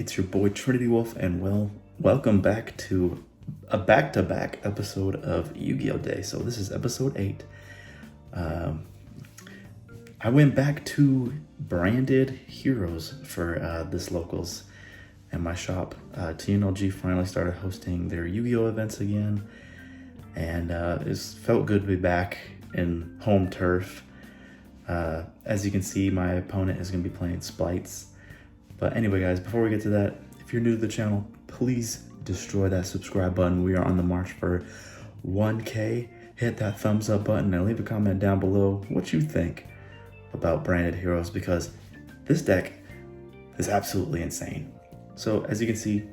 It's your boy Trinity Wolf, and welcome back to a back-to-back episode of Yu-Gi-Oh! Day. So this is episode 8. I went back to branded heroes for this locals and my shop. TNLG finally started hosting their Yu-Gi-Oh! Events again, and it felt good to be back in home turf. As you can see, my opponent is going to be playing Sprights. But anyway, guys, before we get to that, if you're new to the channel, please destroy that subscribe button. We are on the march for 1K. Hit that thumbs up button and leave a comment down below what you think about branded heroes, because this deck is absolutely insane. So as you can see,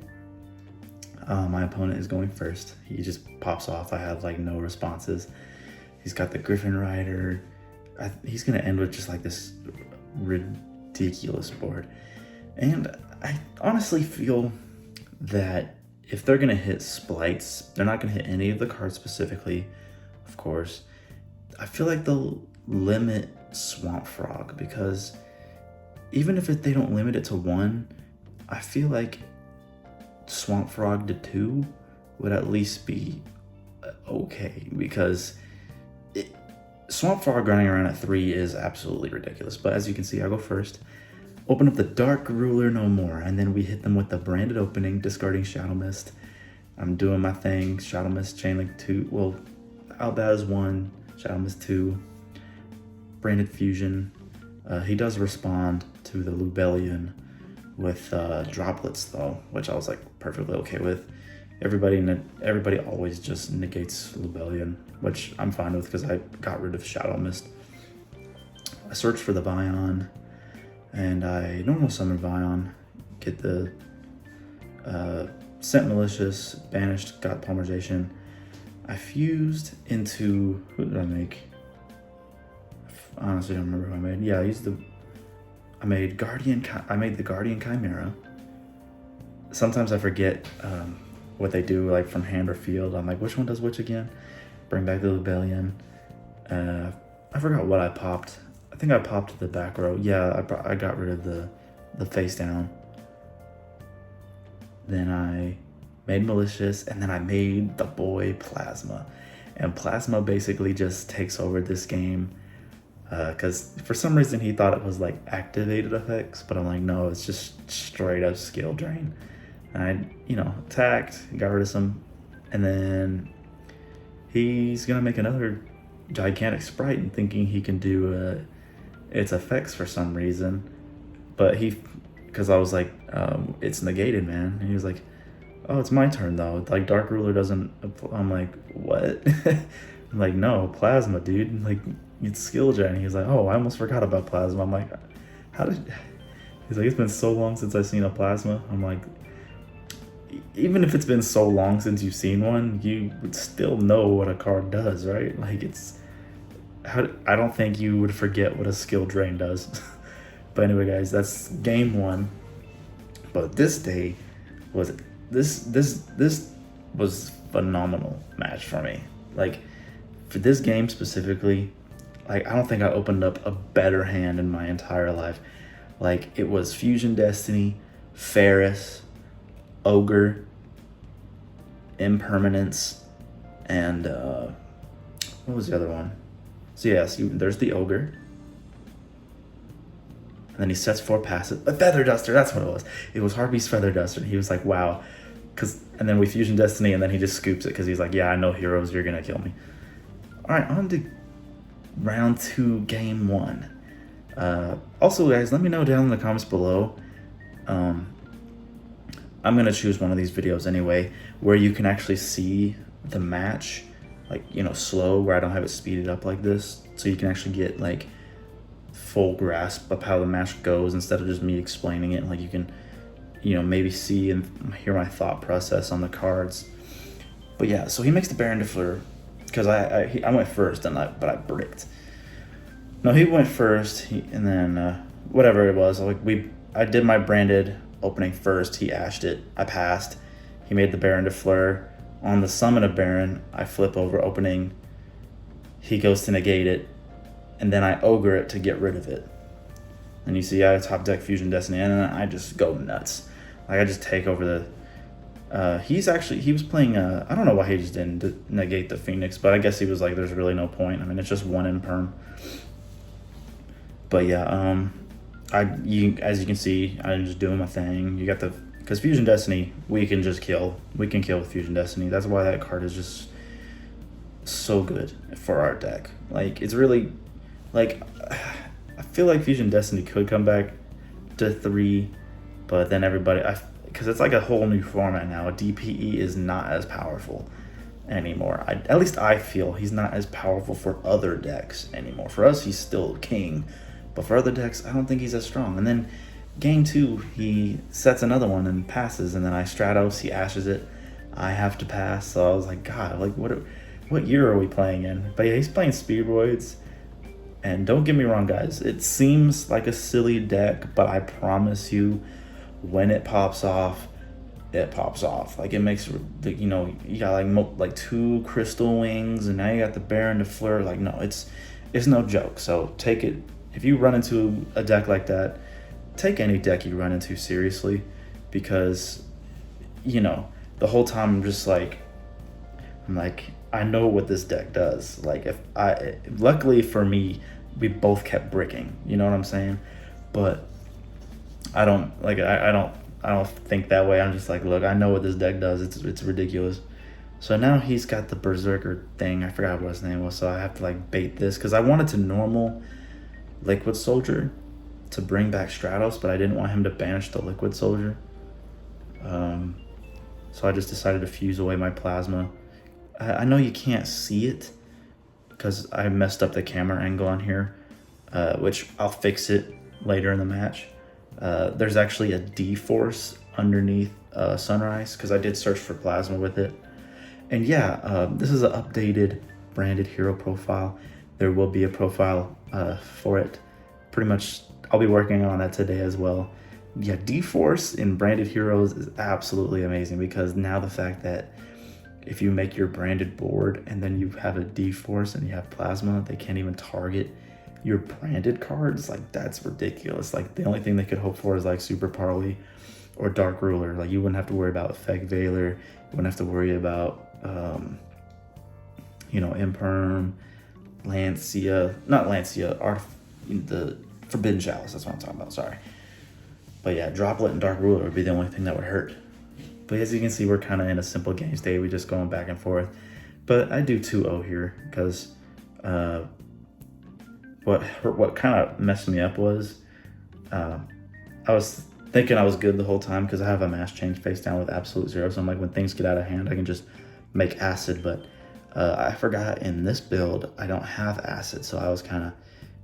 my opponent is going first. He just pops off. I have like no responses. He's got the Griffin Rider. He's gonna end with just like this ridiculous board. And I honestly feel that if they're gonna hit Sprights, they're not gonna hit any of the cards specifically, of course. I feel like they'll limit Swamp Frog, because even if they don't limit it to 1, I feel like Swamp Frog to 2 would at least be okay, because Swamp Frog running around at 3 is absolutely ridiculous. But as you can see, I go first. Open up the Dark Ruler no more, and then we hit them with the branded opening, discarding Shadow Mist. I'm doing my thing. Shadow Mist, Chain Link 2, well, Albaz 1, Shadow Mist 2, branded Fusion. He does respond to the Lubellion with droplets though, which I was like perfectly okay with. Everybody always just negates Lubellion, which I'm fine with because I got rid of Shadow Mist. I searched for the Vion, and I normal summon Vion, get the Sent Malicious, banished, got Polymerization. I fused into, who did I make? I honestly don't remember who I made. Yeah, I made the Guardian Chimera. Sometimes I forget what they do, like from hand or field. I'm like, which one does which again? Bring back the Lubellion. I forgot what I popped. I think I popped the back row. Yeah, I got rid of the face down. Then I made Malicious, and then I made the boy Plasma. And Plasma basically just takes over this game, because for some reason he thought it was like activated effects, but I'm like, no, it's just straight up skill drain. And I, attacked, got rid of some, and then he's gonna make another gigantic Spright and thinking he can do its effects for some reason. But because I was like, it's negated, man. And he was like, oh, it's my turn though. Like Dark Ruler doesn't. I'm like, what? I'm like, no, Plasma, dude. Like, it's skill gen. He's like, oh, I almost forgot about Plasma. I'm like, he's like, it's been so long since I've seen a Plasma. I'm like, even if it's been so long since you've seen one, you would still know what a card does, right? Like, I don't think you would forget what a skill drain does. But anyway, guys, that's game 1. But this day was this was phenomenal match for me. Like, for this game specifically, like, I don't think I opened up a better hand in my entire life. Like, it was Fusion Destiny, Ferris, Ogre, Impermanence, and what was the other one? So yes, there's the Ogre. And then he sets 4 passes. A Feather Duster, that's what it was. It was Harpy's Feather Duster. And he was like, wow. And then we Fusion Destiny, and then he just scoops it because he's like, yeah, I know heroes, you're going to kill me. All right, on to round 2, game 1. Also, guys, let me know down in the comments below. I'm going to choose one of these videos anyway, where you can actually see the match, like, slow, where I don't have it speeded up like this. So you can actually get, like, full grasp of how the match goes instead of just me explaining it. Like, you can, maybe see and hear my thought process on the cards. But yeah, so he makes the Baron de Fleur, because I went first, but I bricked. No, he went first, and then whatever it was, I did my branded opening first. He ashed it. I passed. He made the Baron de Fleur. On the summon of Baron, I flip over opening. He goes to negate it, and then I ogre it to get rid of it. And you see I top deck Fusion Destiny, and then I just go nuts. Like, I just take over the... he was playing, I don't know why he just didn't negate the Phoenix, but I guess he was like, there's really no point. I mean, it's just one in perm. But yeah, as you can see, I'm just doing my thing. You got because Fusion Destiny, we can kill with Fusion Destiny. That's why that card is just so good for our deck. Like, it's really, like, I feel like Fusion Destiny could come back to 3, but then everybody, because it's like a whole new format now. DPE is not as powerful anymore. At least I feel he's not as powerful for other decks anymore. For us, he's still king, but for other decks, I don't think he's as strong. And then game 2, he sets another one and passes, and then I Stratos, he ashes it. I have to pass, so I was like, God, like, what year are we playing in? But yeah, he's playing Speedroids, and don't get me wrong, guys, it seems like a silly deck, but I promise you, when it pops off, it pops off. Like, it makes, you know, you got like 2 Crystal Wings, and now you got the Baron to Fleur. Like, no, it's no joke. So take it, if you run into a deck like that, take any deck you run into seriously, because, you know, the whole time I'm like, I know what this deck does. Like, luckily for me, we both kept bricking, you know what I'm saying? But I don't think that way. I'm just like, look, I know what this deck does. It's ridiculous. So now he's got the Berserker thing. I forgot what his name was, so I have to like bait this, because I wanted to normal Liquid Soldier to bring back Stratos, but I didn't want him to banish the Liquid Soldier. So I just decided to fuse away my Plasma. I know you can't see it because I messed up the camera angle on here, which I'll fix it later in the match. There's actually a D-Force underneath Sunrise, because I did search for Plasma with it. And yeah, this is an updated branded hero profile. There will be a profile for it. Pretty much, I'll be working on that today as well. Yeah, D-Force in branded heroes is absolutely amazing, because now the fact that if you make your branded board and then you have a D-Force and you have Plasma, they can't even target your branded cards. Like, that's ridiculous. Like, the only thing they could hope for is like Super Parley or Dark Ruler. Like, you wouldn't have to worry about Effect Veiler. You wouldn't have to worry about, you know, Imperm, Lancia, not Lancia, the Forbidden Chalice. That's what I'm talking about. Sorry. But yeah, Droplet and Dark Ruler would be the only thing that would hurt. But as you can see, we're kind of in a simple game state. We're just going back and forth. But I do 2-0 here, because what kind of messed me up was I was thinking I was good the whole time, because I have a mass change face down with absolute 0. So I'm like, when things get out of hand, I can just make acid. But I forgot in this build, I don't have acid. So I was kind of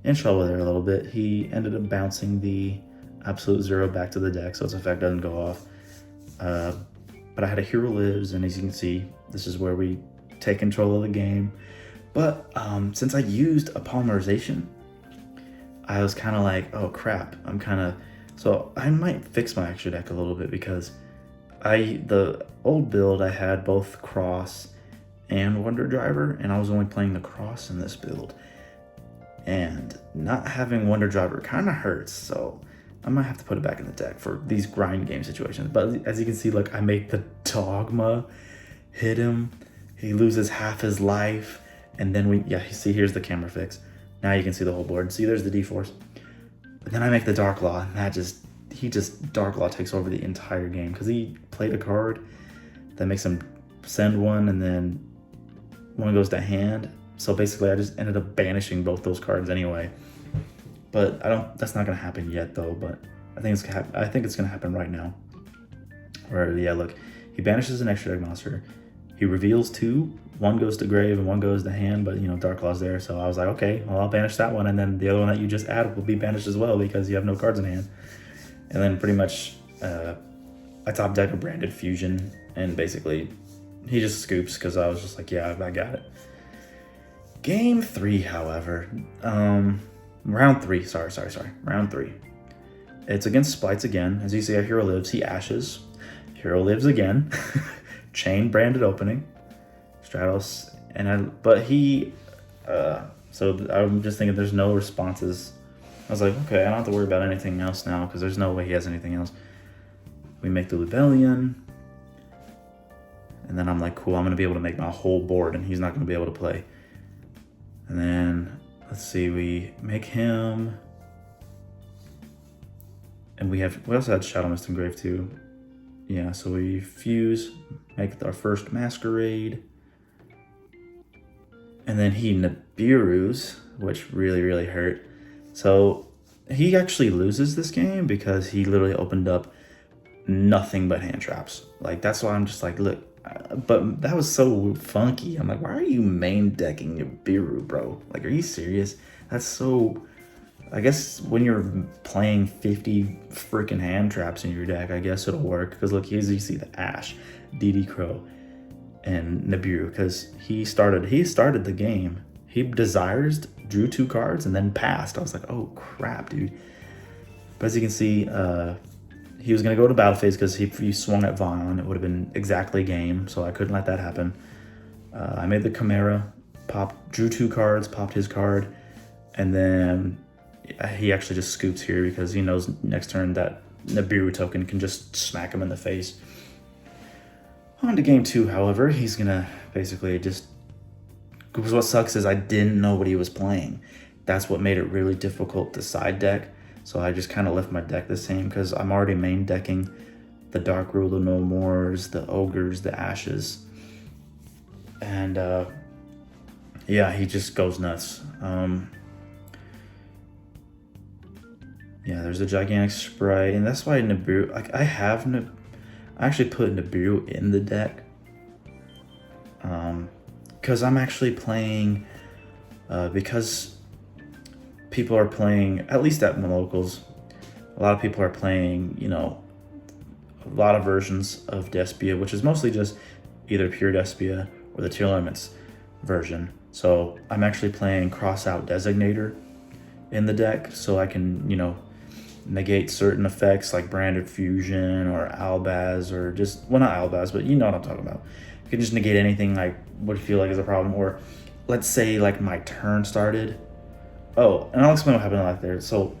in trouble there a little bit. He ended up bouncing the absolute 0 back to the deck, so its effect doesn't go off. But I had a Hero Lives, and as you can see, this is where we take control of the game. But since I used a polymerization, I was kind of like, oh crap, so I might fix my extra deck a little bit, because the old build I had both Cross and Wonder Driver, and I was only playing the Cross in this build. And not having Wonder Driver kind of hurts, so I might have to put it back in the deck for these grind game situations. But as you can see, look, I make the Dogma hit him. He loses half his life. And then see, here's the camera fix. Now you can see the whole board. See, there's the D-Force. But then I make the Dark Law, and Dark Law takes over the entire game, because he played a card that makes him send one, and then one goes to hand. So basically, I just ended up banishing both those cards anyway. But that's not gonna happen yet though, but I think it's gonna happen right now. Or yeah, look, he banishes an extra deck monster. He reveals 2, one goes to grave and one goes to hand, but you know, Dark Law's there, so I was like, okay, well, I'll banish that one, and then the other one that you just added will be banished as well, because you have no cards in hand. And then pretty much I top deck a branded Fusion, and basically he just scoops, because I was just like, yeah, I got it. Game 3, however, round 3, sorry. Round 3. It's against Sprights again. As you see, a Hero Lives, he ashes. Hero Lives again. Chain branded opening. Stratos, so I'm just thinking there's no responses. I was like, okay, I don't have to worry about anything else now, because there's no way he has anything else. We make the Rebellion. And then I'm like, cool, I'm gonna be able to make my whole board and he's not gonna be able to play. And then, let's see, we make him. And we also had Shadow Mist Engrave too. Yeah, so we fuse, make our first Masquerade. And then he Nibiru's, which really, really hurt. So he actually loses this game because he literally opened up nothing but hand traps. Like, that's why I'm just like, look, but that was so funky. I'm like, why are you main decking Nibiru, bro? Like, are you serious? That's so, I guess when you're playing 50 freaking hand traps in your deck, I guess it'll work. Because look, here's you see the Ash, DD Crow, and Nibiru, because he started the game. He desires, drew 2 cards, and then passed. I was like, oh crap, dude. But as you can see, he was going to go to battle phase because if he swung at Vion, it would have been exactly game, so I couldn't let that happen. I made the Chimera, drew 2 cards, popped his card, and then he actually just scoops here because he knows next turn that Nibiru token can just smack him in the face. On to game 2, however, he's going to basically just... Because what sucks is I didn't know what he was playing. That's what made it really difficult to side deck. So I just kind of left my deck the same because I'm already main decking the Dark Ruler No Mores, the Ogres, the Ashes. And yeah, he just goes nuts. Yeah, there's a gigantic Spright, and that's why Nibiru, like I actually put Nibiru in the deck. Because I'm actually playing, because people are playing, at least at my locals, a lot of people are playing, you know, a lot of versions of Despia, which is mostly just either pure Despia or the Tier Limits version. So I'm actually playing Cross-Out Designator in the deck, so I can, you know, negate certain effects like Branded Fusion or Albaz, or just, well, not Albaz, but you know what I'm talking about. You can just negate anything like what you feel like is a problem. Or let's say like my turn started. Oh, and I'll explain what happened right there. So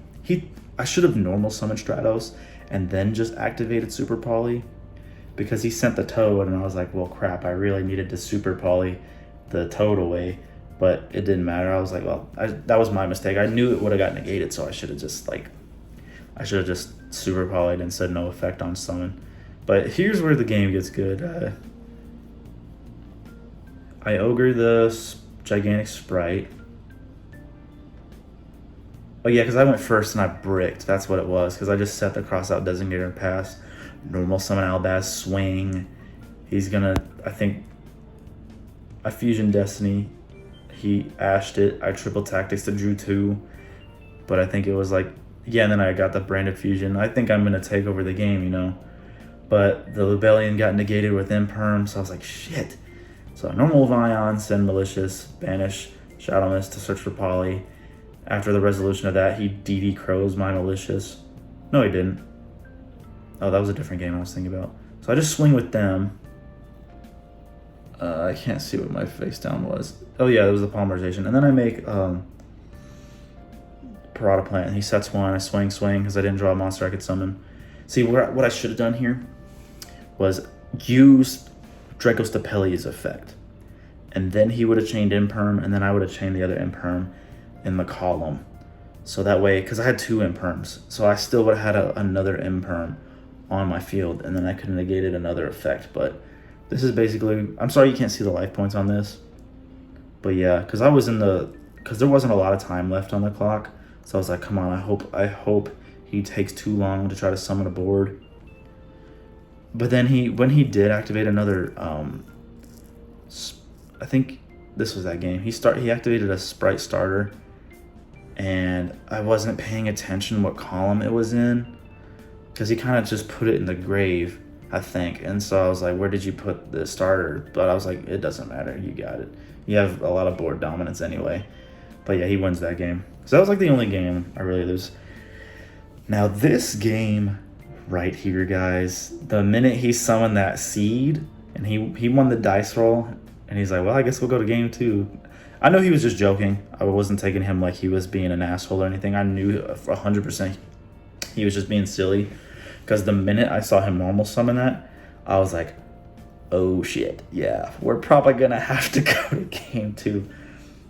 I should have normal summoned Stratos and then just activated Super Poly, because he sent the Toad, and I was like, well, crap, I really needed to Super Poly the Toad away, but it didn't matter. I was like, well, that was my mistake. I knew it would have got negated, so I should have just Super Polyed and said no effect on summon. But here's where the game gets good. I ogre the gigantic Spright. Oh yeah, because I went first and I bricked. That's what it was, because I just set the Cross-Out Designator and pass. Normal summon Albaz, swing. He's gonna, I think, I Fusion Destiny. He ashed it. I triple tactics to drew 2. But I think it was like, yeah, and then I got the Branded Fusion. I think I'm gonna take over the game, you know. But the Rebellion got negated with Imperm, so I was like, shit. So normal Vion, send Malicious, banish Shadow Mist to search for Poly. After the resolution of that, he DD Crows my Malicious. No, he didn't. Oh, that was a different game I was thinking about. So I just swing with them. I can't see what my face down was. Oh yeah, it was the polymerization. And then I make Parada Plant, and he sets 1. I swing, because I didn't draw a monster I could summon. See, what I should have done here was use Draco Stapelia's effect. And then he would have chained Imperm, and then I would have chained the other Imperm in the column. So that way, because I had 2 Imperms, so I still would have had another Imperm on my field, and then I could have negated another effect. But this is basically, I'm sorry you can't see the life points on this. But yeah, because there wasn't a lot of time left on the clock. So I was like, come on, I hope he takes too long to try to summon a board. But then when he did activate another, I think this was that game. He activated a Spright starter, and I wasn't paying attention what column it was in, because he kind of just put it in the grave, I think. And so I was like, where did you put the starter? But I was like, it doesn't matter. You got it. You have a lot of board dominance anyway. But yeah, he wins that game. So that was like the only game I really lose. Now this game right here, guys, the minute he summoned that seed and he won the dice roll, and he's like, well, I guess we'll go to game 2. I know he was just joking. I wasn't taking him like he was being an asshole or anything. I knew 100% he was just being silly. Because the minute I saw him normal summon that, I was like, oh shit, yeah, we're probably gonna have to go to game 2.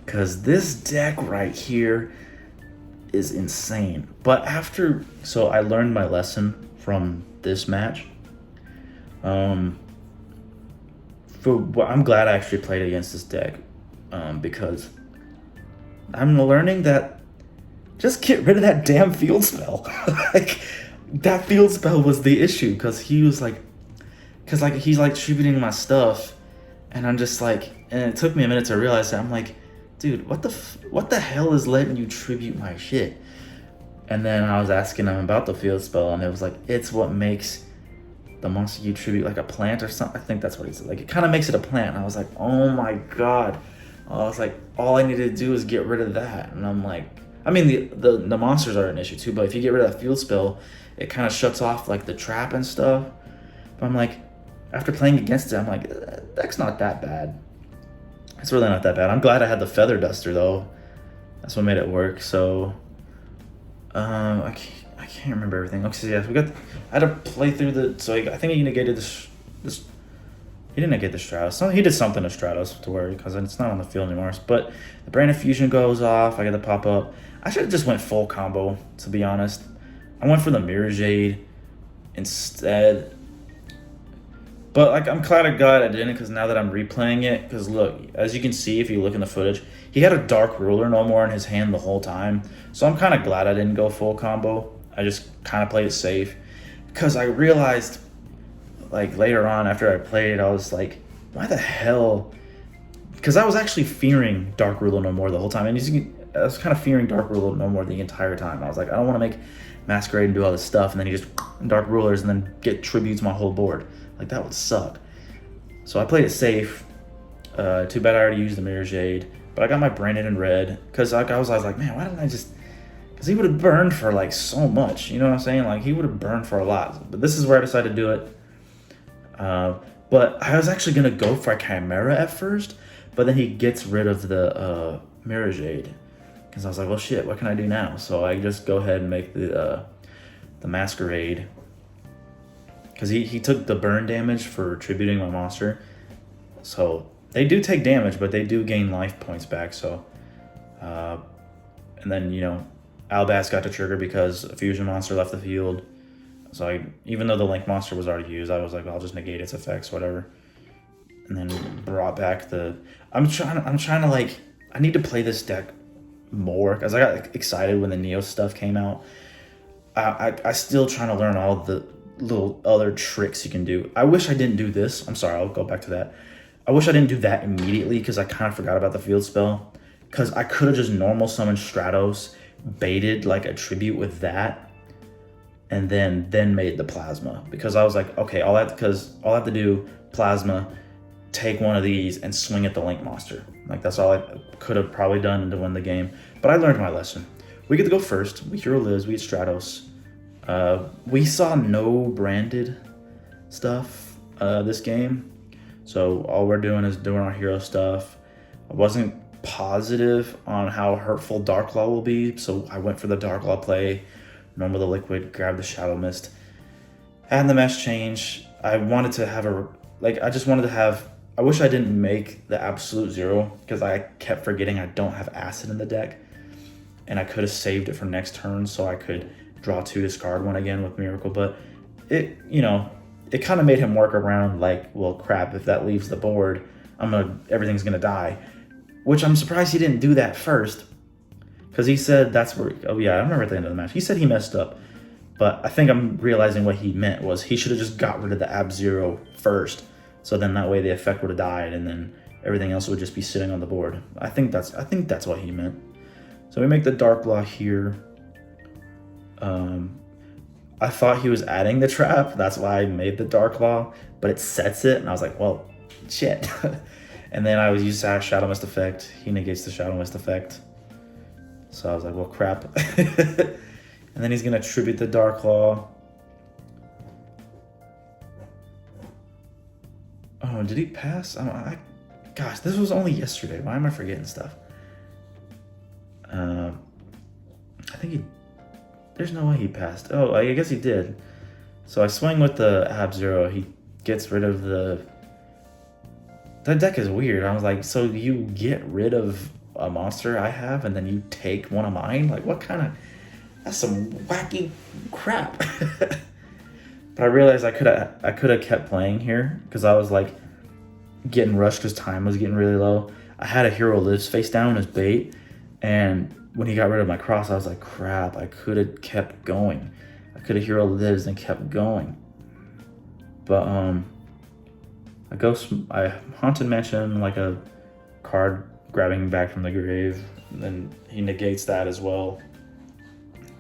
Because this deck right here is insane. But so I learned my lesson from this match. I'm glad I actually played against this deck, because I'm learning that just get rid of that damn field spell. Like, that field spell was the issue, because he's like distributing my stuff, and I'm just like, and it took me a minute to realize that. I'm like, dude, what the hell is letting you tribute my shit? And then I was asking him about the field spell, and it was like, it's what makes the monster you tribute like a plant or something. I think that's what he said. Like, it kind of makes it a plant. And I was like, oh my god. I was like, all I needed to do is get rid of that. And I'm like, I mean, the monsters are an issue too, but if you get rid of that field spell, it kind of shuts off like the trap and stuff. But I'm like, after playing against it, I'm like, that's not that bad. It's really not that bad. I'm glad I had the feather duster though. That's what made it work. So I can't remember everything. Okay, so yeah, I had to play through so I think he negated this. He didn't negate the Stratos. No, he did something to Stratos to worry, because it's not on the field anymore. But the Brand of Fusion goes off. I get the pop up. I should have just went full combo, to be honest. I went for the Mirror Jade instead. But like, I'm glad I didn't, because now that I'm replaying it, because look, as you can see if you look in the footage, he had a Dark Ruler no more in his hand the whole time. So I'm kind of glad I didn't go full combo. I just kind of played it safe, because I realized, like, later on after I played, I was like, why the hell? Because I was actually fearing Dark Ruler no more the whole time, and I was kind of fearing Dark Ruler no more the entire time. I was like, I don't want to make Masquerade and do all this stuff, and then he just Dark Rulers and then get tributes my whole board. Like, that would suck. So I played it safe. Too bad I already used the Mirror Jade, but I got my Branded in red, because I was like, man, why didn't I just? Because he would have burned for like so much, you know what I'm saying? Like, he would have burned for a lot. But this is where I decided to do it. But I was actually gonna go for a Chimera at first, but then he gets rid of the Mirror Jade, because I was like, well, shit, what can I do now? So I just go ahead and make the Masquerade, because he took the burn damage for tributing my monster. So they do take damage, but they do gain life points back. So, and then, you know, Albaz got to trigger because a fusion monster left the field. So even though the Link monster was already used, I was like, well, I'll just negate its effects, whatever. And then brought back I'm trying to like, I need to play this deck more, because I got excited when the Neo stuff came out. I still trying to learn all the little other tricks you can do. I wish I didn't do this. I'm sorry, I'll go back to that. I wish I didn't do that immediately, because I kind of forgot about the field spell. Because I could have just normal summoned Stratos, baited like a tribute with that, and then made the Plasma. Because I was like, okay, I'll have to do Plasma, take one of these, and swing at the Link monster. Like, that's all I could have probably done to win the game. But I learned my lesson. We get to go first. We Hero Lives, we get Stratos. We saw no branded stuff this game. So all we're doing is doing our hero stuff. I wasn't positive on how hurtful Darklaw will be, so I went for the Darklaw play. Normal the Liquid, grab the Shadow Mist. Add the Mesh Change. I wanted to have I wish I didn't make the Absolute Zero, because I kept forgetting I don't have Acid in the deck. And I could have saved it for next turn so I could draw 2, discard 1 again with Miracle. But it kind of made him work around, like, well, crap, if that leaves the board, everything's gonna die. Which I'm surprised he didn't do that first, because he said that's where, oh yeah, I remember at the end of the match, he said he messed up. But I think I'm realizing what he meant was he should have just got rid of the Ab Zero first, so then that way the effect would have died, and then everything else would just be sitting on the board. I think that's what he meant. So we make the Darklaw here. I thought he was adding the trap, that's why I made the Darklaw, but it sets it, and I was like, well, shit. And then I was using Shadow Mist effect. He negates the Shadow Mist effect. So I was like, well, crap. And then he's gonna tribute the Darklaw. Oh, did he pass? Gosh, this was only yesterday. Why am I forgetting stuff? I think there's no way he passed. Oh, I guess he did. So I swing with the Ab-Zero. He gets rid of the... That deck is weird. I was like, so you get rid of a monster I have and then you take one of mine? Like, what kind of... That's some wacky crap. But I realized I could have kept playing here because I was like getting rushed because time was getting really low. I had a Hero Lives face down as bait, and when he got rid of my cross, I was like, crap, I could have kept going. I could have Hero Lives and kept going. But I Haunted Mansion, like a card grabbing back from the grave, and then he negates that as well.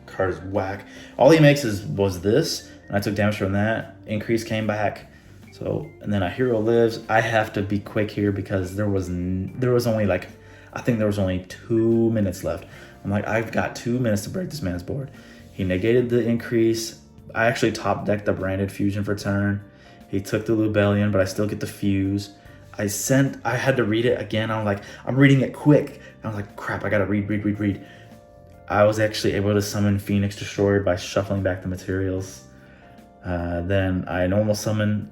Card is whack. All he makes was this, and I took damage from that. Increase came back. So, and then a Hero Lives. I have to be quick here because there was only like, I think there was only 2 minutes left. I'm like, I've got 2 minutes to break this man's board. He negated the increase. I actually top decked the Branded Fusion for turn. He took the Lubellion, but I still get the Fuse. I had to read it again. I'm like, I'm reading it quick. I'm like, crap, I gotta read. I was actually able to summon Phoenix Destroyer by shuffling back the materials. Then I normal summon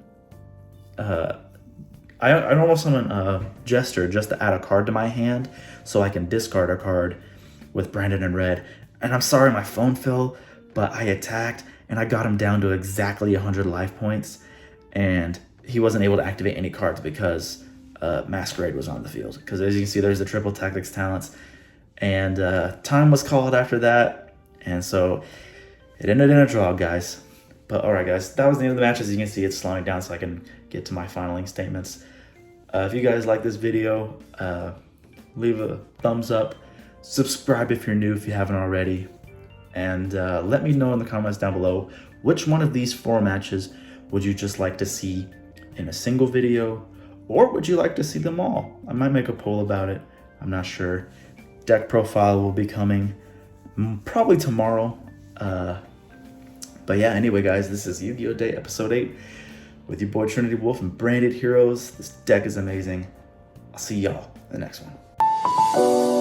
Jester just to add a card to my hand so I can discard a card with Branded in red. And I'm sorry my phone fell, but I attacked and I got him down to exactly 100 life points, and he wasn't able to activate any cards because Masquerade was on the field. Because as you can see, there's the triple tactics talents, and time was called after that, and so it ended in a draw, guys. But all right, guys, that was the end of the match. As you can see, it's slowing down so I can get to my finaling statements. If you guys like this video, leave a thumbs up, subscribe if you're new if you haven't already, and let me know in the comments down below which one of these 4 matches would you just like to see in a single video, or would you like to see them all? I might make a poll about it. I'm not sure. Deck profile will be coming probably tomorrow. But yeah, anyway, guys, this is Yu-Gi-Oh! Day Episode 8 with your boy Trinity Wolf and Branded Heroes. This deck is amazing. I'll see y'all in the next one.